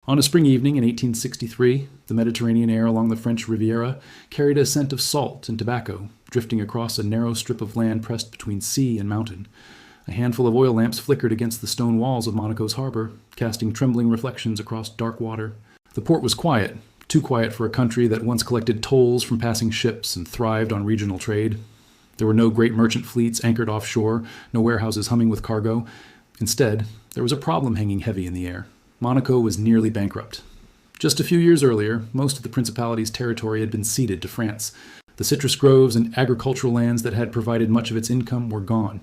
On a spring evening in 1863, the Mediterranean air along the French Riviera carried a scent of salt and tobacco, drifting across a narrow strip of land pressed between sea and mountain. A handful of oil lamps flickered against the stone walls of Monaco's harbor, casting trembling reflections across dark water. The port was quiet, too quiet for a country that once collected tolls from passing ships and thrived on regional trade. There were no great merchant fleets anchored offshore, no warehouses humming with cargo. Instead, there was a problem hanging heavy in the air. Monaco was nearly bankrupt. Just a few years earlier, most of the Principality's territory had been ceded to France. The citrus groves and agricultural lands that had provided much of its income were gone.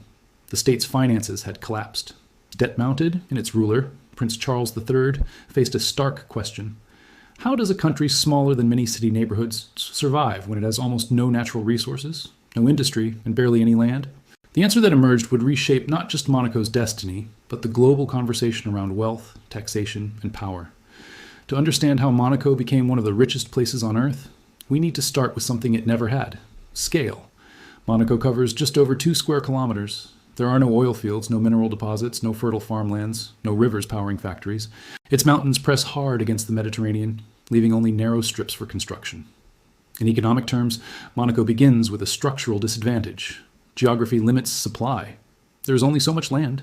The state's finances had collapsed. Debt mounted, and its ruler, Prince Charles III, faced a stark question. How does a country smaller than many city neighborhoods survive when it has almost no natural resources, no industry, and barely any land? The answer that emerged would reshape not just Monaco's destiny, but the global conversation around wealth, taxation, and power. To understand how Monaco became one of the richest places on Earth, we need to start with something it never had: scale. Monaco covers just over 2 square kilometers. There are no oil fields, no mineral deposits, no fertile farmlands, no rivers powering factories. Its mountains press hard against the Mediterranean, leaving only narrow strips for construction. In economic terms, Monaco begins with a structural disadvantage. Geography limits supply. There is only so much land.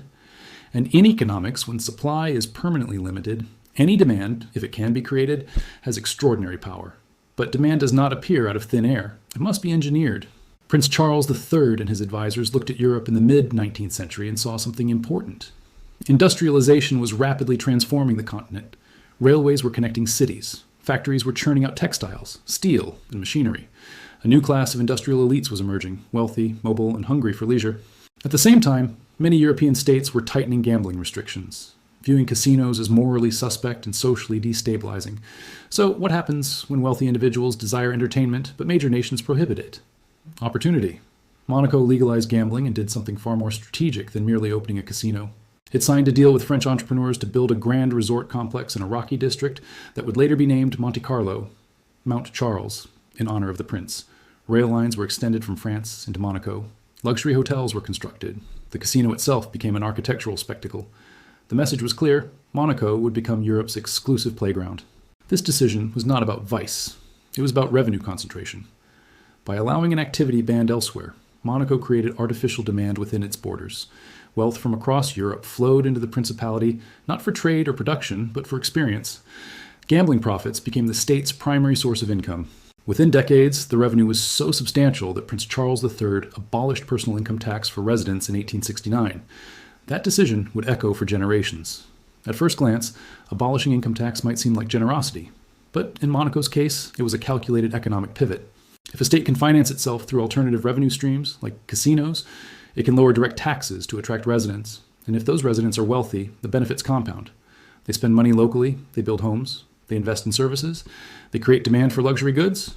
And in economics, when supply is permanently limited, any demand, if it can be created, has extraordinary power. But demand does not appear out of thin air. It must be engineered. Prince Charles III and his advisors looked at Europe in the mid-19th century and saw something important. Industrialization was rapidly transforming the continent. Railways were connecting cities. Factories were churning out textiles, steel, and machinery. A new class of industrial elites was emerging, wealthy, mobile, and hungry for leisure. At the same time, many European states were tightening gambling restrictions, viewing casinos as morally suspect and socially destabilizing. So what happens when wealthy individuals desire entertainment, but major nations prohibit it? Opportunity. Monaco legalized gambling and did something far more strategic than merely opening a casino. It signed a deal with French entrepreneurs to build a grand resort complex in a rocky district that would later be named Monte Carlo, Mount Charles, in honor of the prince. Rail lines were extended from France into Monaco. Luxury hotels were constructed. The casino itself became an architectural spectacle. The message was clear: Monaco would become Europe's exclusive playground. This decision was not about vice. It was about revenue concentration. By allowing an activity banned elsewhere, Monaco created artificial demand within its borders. Wealth from across Europe flowed into the Principality, not for trade or production, but for experience. Gambling profits became the state's primary source of income. Within decades, the revenue was so substantial that Prince Charles III abolished personal income tax for residents in 1869. That decision would echo for generations. At first glance, abolishing income tax might seem like generosity, but in Monaco's case, it was a calculated economic pivot. If a state can finance itself through alternative revenue streams, like casinos, it can lower direct taxes to attract residents. And if those residents are wealthy, the benefits compound. They spend money locally, they build homes, they invest in services, they create demand for luxury goods.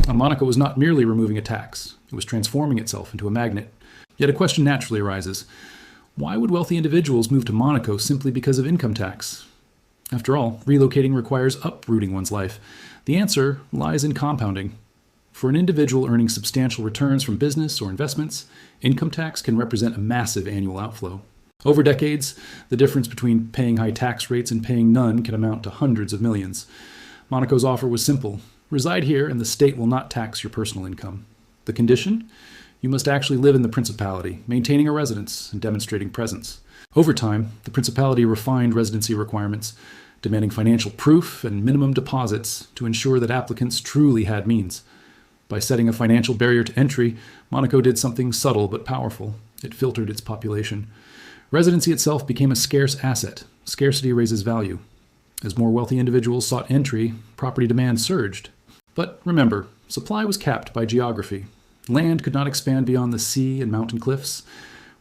Monaco was not merely removing a tax, it was transforming itself into a magnet. Yet a question naturally arises: why would wealthy individuals move to Monaco simply because of income tax? After all, relocating requires uprooting one's life. The answer lies in compounding. For an individual earning substantial returns from business or investments, income tax can represent a massive annual outflow. Over decades, the difference between paying high tax rates and paying none can amount to hundreds of millions. Monaco's offer was simple: reside here and the state will not tax your personal income. The condition? You must actually live in the Principality, maintaining a residence and demonstrating presence. Over time, the Principality refined residency requirements, demanding financial proof and minimum deposits to ensure that applicants truly had means. By setting a financial barrier to entry, Monaco did something subtle but powerful. It filtered its population. Residency itself became a scarce asset. Scarcity raises value. As more wealthy individuals sought entry, property demand surged. But remember, supply was capped by geography. Land could not expand beyond the sea and mountain cliffs.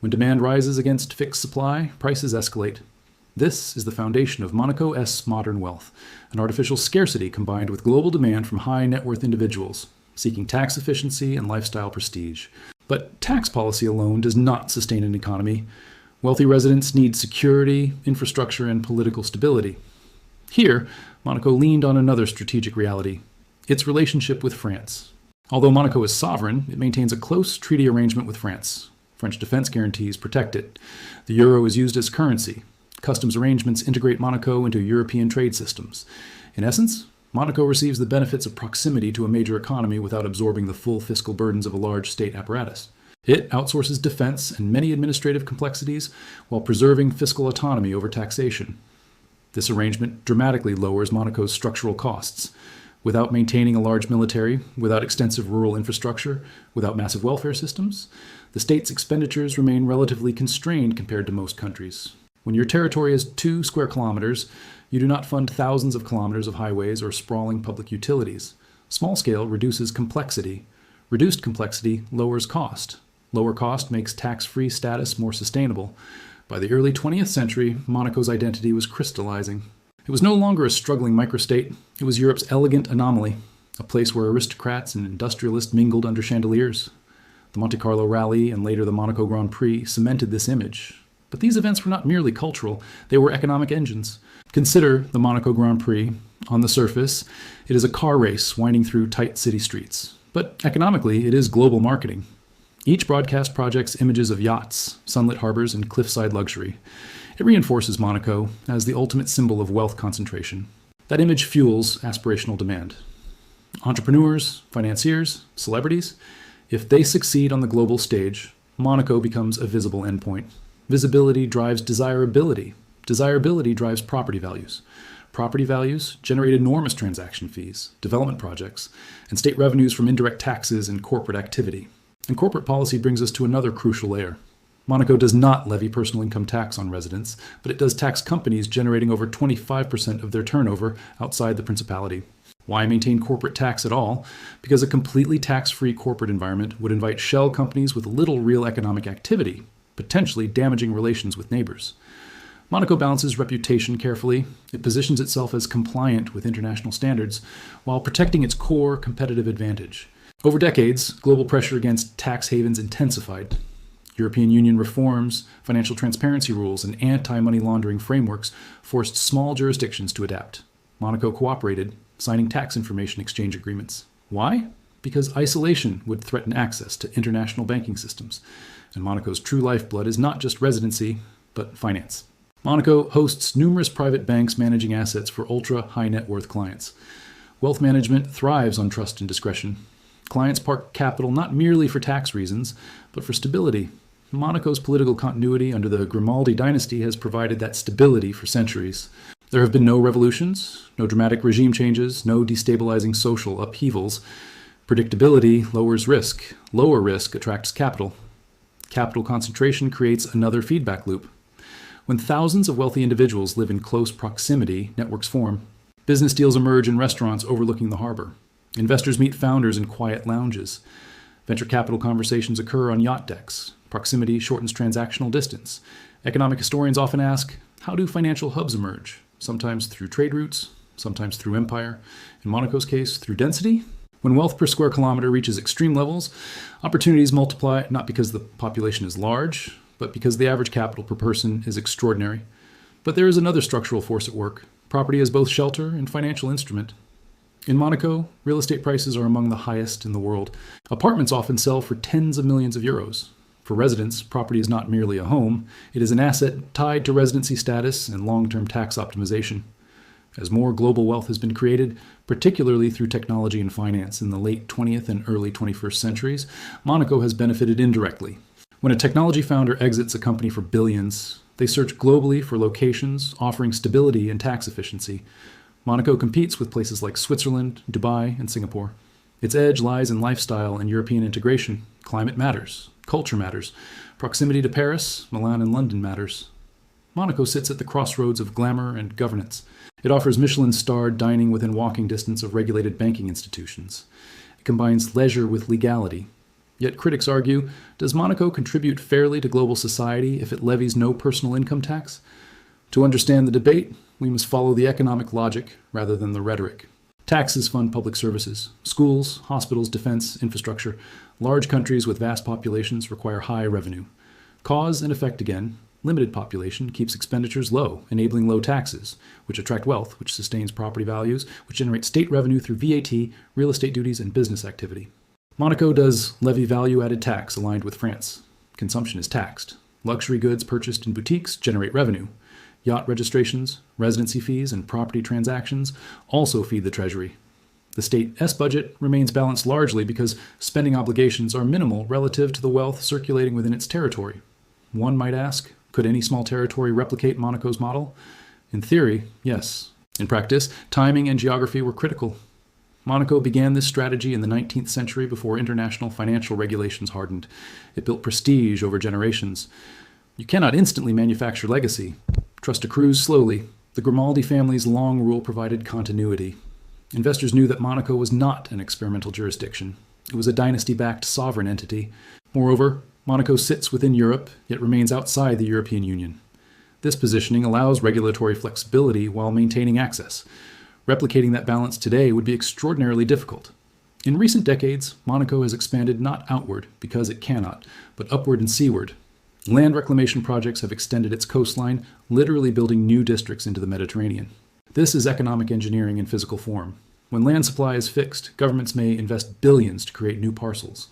When demand rises against fixed supply, prices escalate. This is the foundation of Monaco's modern wealth, an artificial scarcity combined with global demand from high net worth individuals seeking tax efficiency and lifestyle prestige. But tax policy alone does not sustain an economy. Wealthy residents need security, infrastructure, and political stability. Here, Monaco leaned on another strategic reality: its relationship with France. Although Monaco is sovereign, it maintains a close treaty arrangement with France. French defense guarantees protect it. The euro is used as currency. Customs arrangements integrate Monaco into European trade systems. In essence, Monaco receives the benefits of proximity to a major economy without absorbing the full fiscal burdens of a large state apparatus. It outsources defense and many administrative complexities while preserving fiscal autonomy over taxation. This arrangement dramatically lowers Monaco's structural costs. Without maintaining a large military, without extensive rural infrastructure, without massive welfare systems, the state's expenditures remain relatively constrained compared to most countries. When your territory is 2 square kilometers, you do not fund thousands of kilometers of highways or sprawling public utilities. Small scale reduces complexity. Reduced complexity lowers cost. Lower cost makes tax-free status more sustainable. By the early 20th century, Monaco's identity was crystallizing. It was no longer a struggling microstate. It was Europe's elegant anomaly, a place where aristocrats and industrialists mingled under chandeliers. The Monte Carlo Rally and later the Monaco Grand Prix cemented this image. But these events were not merely cultural, they were economic engines. Consider the Monaco Grand Prix. On the surface, it is a car race winding through tight city streets. But economically, it is global marketing. Each broadcast projects images of yachts, sunlit harbors, and cliffside luxury. It reinforces Monaco as the ultimate symbol of wealth concentration. That image fuels aspirational demand. Entrepreneurs, financiers, celebrities, if they succeed on the global stage, Monaco becomes a visible endpoint. Visibility drives desirability. Desirability drives property values. Property values generate enormous transaction fees, development projects, and state revenues from indirect taxes and corporate activity. And corporate policy brings us to another crucial layer. Monaco does not levy personal income tax on residents, but it does tax companies generating over 25% of their turnover outside the principality. Why maintain corporate tax at all? Because a completely tax-free corporate environment would invite shell companies with little real economic activity, potentially damaging relations with neighbors. Monaco balances reputation carefully. It positions itself as compliant with international standards while protecting its core competitive advantage. Over decades, global pressure against tax havens intensified. European Union reforms, financial transparency rules, and anti-money laundering frameworks forced small jurisdictions to adapt. Monaco cooperated, signing tax information exchange agreements. Why? Because isolation would threaten access to international banking systems. And Monaco's true lifeblood is not just residency, but finance. Monaco hosts numerous private banks managing assets for ultra-high net worth clients. Wealth management thrives on trust and discretion. Clients park capital not merely for tax reasons, but for stability. Monaco's political continuity under the Grimaldi dynasty has provided that stability for centuries. There have been no revolutions, no dramatic regime changes, no destabilizing social upheavals. Predictability lowers risk. Lower risk attracts capital. Capital concentration creates another feedback loop. When thousands of wealthy individuals live in close proximity, networks form. Business deals emerge in restaurants overlooking the harbor. Investors meet founders in quiet lounges. Venture capital conversations occur on yacht decks. Proximity shortens transactional distance. Economic historians often ask, how do financial hubs emerge? Sometimes through trade routes, sometimes through empire. In Monaco's case, through density. When wealth per square kilometer reaches extreme levels, opportunities multiply not because the population is large, but because the average capital per person is extraordinary. But there is another structural force at work. Property as both shelter and financial instrument. In Monaco, real estate prices are among the highest in the world. Apartments often sell for tens of millions of euros. For residents, property is not merely a home, it is an asset tied to residency status and long-term tax optimization. As more global wealth has been created, particularly through technology and finance in the late 20th and early 21st centuries, Monaco has benefited indirectly. When a technology founder exits a company for billions, they search globally for locations offering stability and tax efficiency. Monaco competes with places like Switzerland, Dubai, and Singapore. Its edge lies in lifestyle and European integration. Climate matters. Culture matters. Proximity to Paris, Milan, and London matters. Monaco sits at the crossroads of glamour and governance. It offers Michelin-starred dining within walking distance of regulated banking institutions. It combines leisure with legality. Yet critics argue, does Monaco contribute fairly to global society if it levies no personal income tax? To understand the debate, we must follow the economic logic rather than the rhetoric. Taxes fund public services, schools, hospitals, defense, infrastructure. Large countries with vast populations require high revenue. Cause and effect again, limited population keeps expenditures low, enabling low taxes, which attract wealth, which sustains property values, which generate state revenue through VAT, real estate duties, and business activity. Monaco does levy value-added tax aligned with France. Consumption is taxed. Luxury goods purchased in boutiques generate revenue. Yacht registrations, residency fees, and property transactions also feed the treasury. The state S budget remains balanced largely because spending obligations are minimal relative to the wealth circulating within its territory. One might ask, could any small territory replicate Monaco's model? In theory, yes. In practice, timing and geography were critical. Monaco began this strategy in the 19th century before international financial regulations hardened. It built prestige over generations. You cannot instantly manufacture legacy. Trust accrues slowly. The Grimaldi family's long rule provided continuity. Investors knew that Monaco was not an experimental jurisdiction. It was a dynasty-backed sovereign entity. Moreover, Monaco sits within Europe, yet remains outside the European Union. This positioning allows regulatory flexibility while maintaining access. Replicating that balance today would be extraordinarily difficult. In recent decades, Monaco has expanded not outward, because it cannot, but upward and seaward. Land reclamation projects have extended its coastline, literally building new districts into the Mediterranean. This is economic engineering in physical form. When land supply is fixed, governments may invest billions to create new parcels.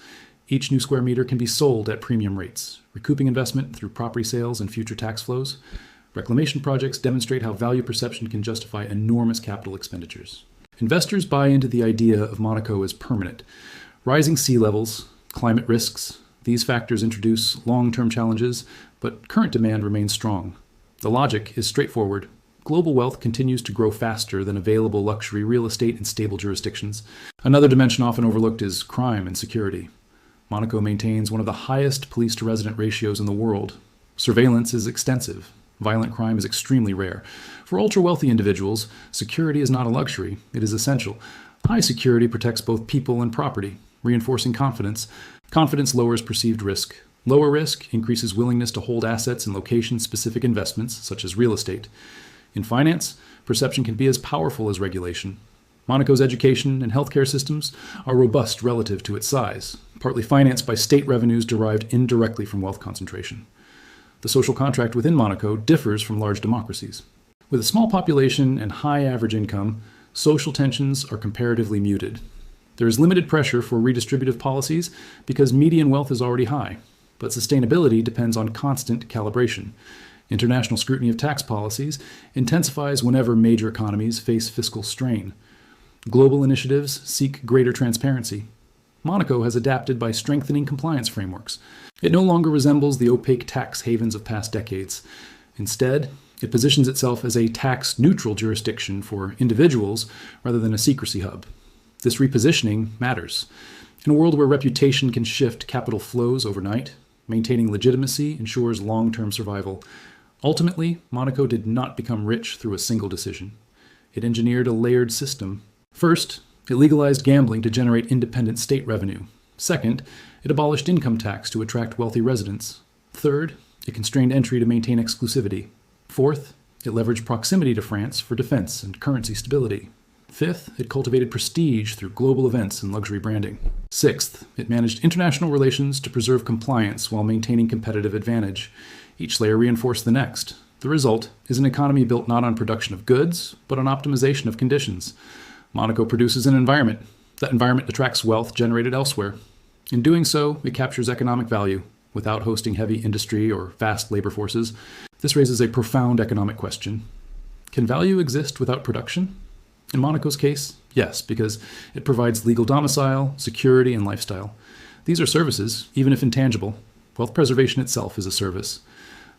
Each new square meter can be sold at premium rates, recouping investment through property sales and future tax flows. Reclamation projects demonstrate how value perception can justify enormous capital expenditures. Investors buy into the idea of Monaco as permanent. Rising sea levels, climate risks, these factors introduce long-term challenges, but current demand remains strong. The logic is straightforward. Global wealth continues to grow faster than available luxury real estate in stable jurisdictions. Another dimension often overlooked is crime and security. Monaco maintains one of the highest police-to-resident ratios in the world. Surveillance is extensive. Violent crime is extremely rare. For ultra-wealthy individuals, security is not a luxury, it is essential. High security protects both people and property, reinforcing confidence. Confidence lowers perceived risk. Lower risk increases willingness to hold assets in location-specific investments, such as real estate. In finance, perception can be as powerful as regulation. Monaco's education and healthcare systems are robust relative to its size, partly financed by state revenues derived indirectly from wealth concentration. The social contract within Monaco differs from large democracies. With a small population and high average income, social tensions are comparatively muted. There is limited pressure for redistributive policies because median wealth is already high, but sustainability depends on constant calibration. International scrutiny of tax policies intensifies whenever major economies face fiscal strain. Global initiatives seek greater transparency. Monaco has adapted by strengthening compliance frameworks. It no longer resembles the opaque tax havens of past decades. Instead, it positions itself as a tax-neutral jurisdiction for individuals rather than a secrecy hub. This repositioning matters. In a world where reputation can shift capital flows overnight, maintaining legitimacy ensures long-term survival. Ultimately, Monaco did not become rich through a single decision. It engineered a layered system. First, it legalized gambling to generate independent state revenue. Second, it abolished income tax to attract wealthy residents. Third, it constrained entry to maintain exclusivity. Fourth, it leveraged proximity to France for defense and currency stability. Fifth, it cultivated prestige through global events and luxury branding. Sixth, it managed international relations to preserve compliance while maintaining competitive advantage. Each layer reinforced the next. The result is an economy built not on production of goods, but on optimization of conditions. Monaco produces an environment. That environment attracts wealth generated elsewhere. In doing so, it captures economic value without hosting heavy industry or vast labor forces. This raises a profound economic question. Can value exist without production? In Monaco's case, yes, because it provides legal domicile, security, and lifestyle. These are services, even if intangible. Wealth preservation itself is a service.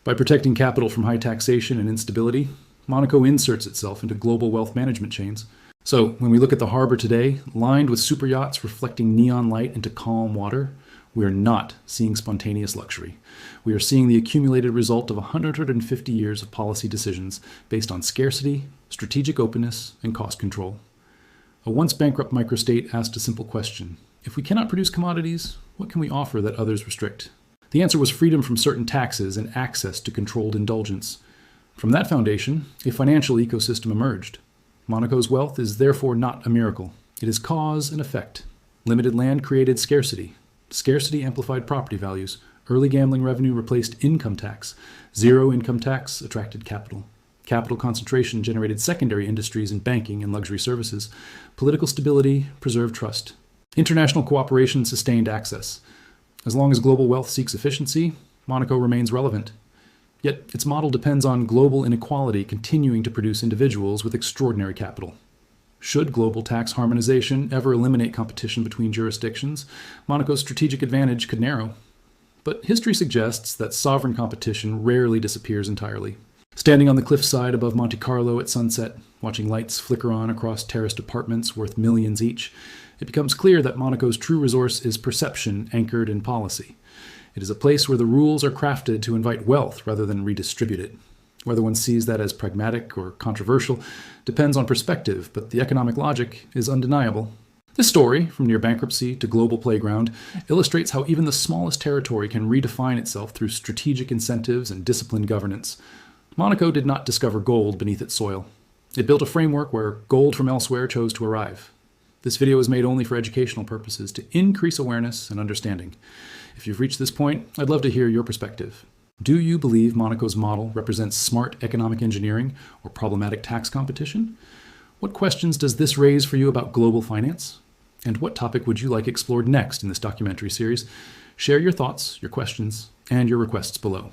By protecting capital from high taxation and instability, Monaco inserts itself into global wealth management chains. So, when we look at the harbor today, lined with super yachts reflecting neon light into calm water, we are not seeing spontaneous luxury. We are seeing the accumulated result of 150 years of policy decisions based on scarcity, strategic openness, and cost control. A once bankrupt microstate asked a simple question. If we cannot produce commodities, what can we offer that others restrict? The answer was freedom from certain taxes and access to controlled indulgence. From that foundation, a financial ecosystem emerged. Monaco's wealth is therefore not a miracle. It is cause and effect. Limited land created scarcity. Scarcity amplified property values. Early gambling revenue replaced income tax. Zero income tax attracted capital. Capital concentration generated secondary industries in banking and luxury services. Political stability preserved trust. International cooperation sustained access. As long as global wealth seeks efficiency, Monaco remains relevant. Yet its model depends on global inequality continuing to produce individuals with extraordinary capital. Should global tax harmonization ever eliminate competition between jurisdictions, Monaco's strategic advantage could narrow. But history suggests that sovereign competition rarely disappears entirely. Standing on the cliffside above Monte Carlo at sunset, watching lights flicker on across terraced apartments worth millions each, it becomes clear that Monaco's true resource is perception anchored in policy. It is a place where the rules are crafted to invite wealth rather than redistribute it. Whether one sees that as pragmatic or controversial depends on perspective, but the economic logic is undeniable. This story, from near bankruptcy to global playground, illustrates how even the smallest territory can redefine itself through strategic incentives and disciplined governance. Monaco did not discover gold beneath its soil. It built a framework where gold from elsewhere chose to arrive. This video is made only for educational purposes to increase awareness and understanding. If you've reached this point, I'd love to hear your perspective. Do you believe Monaco's model represents smart economic engineering or problematic tax competition? What questions does this raise for you about global finance? And what topic would you like explored next in this documentary series? Share your thoughts, your questions, and your requests below.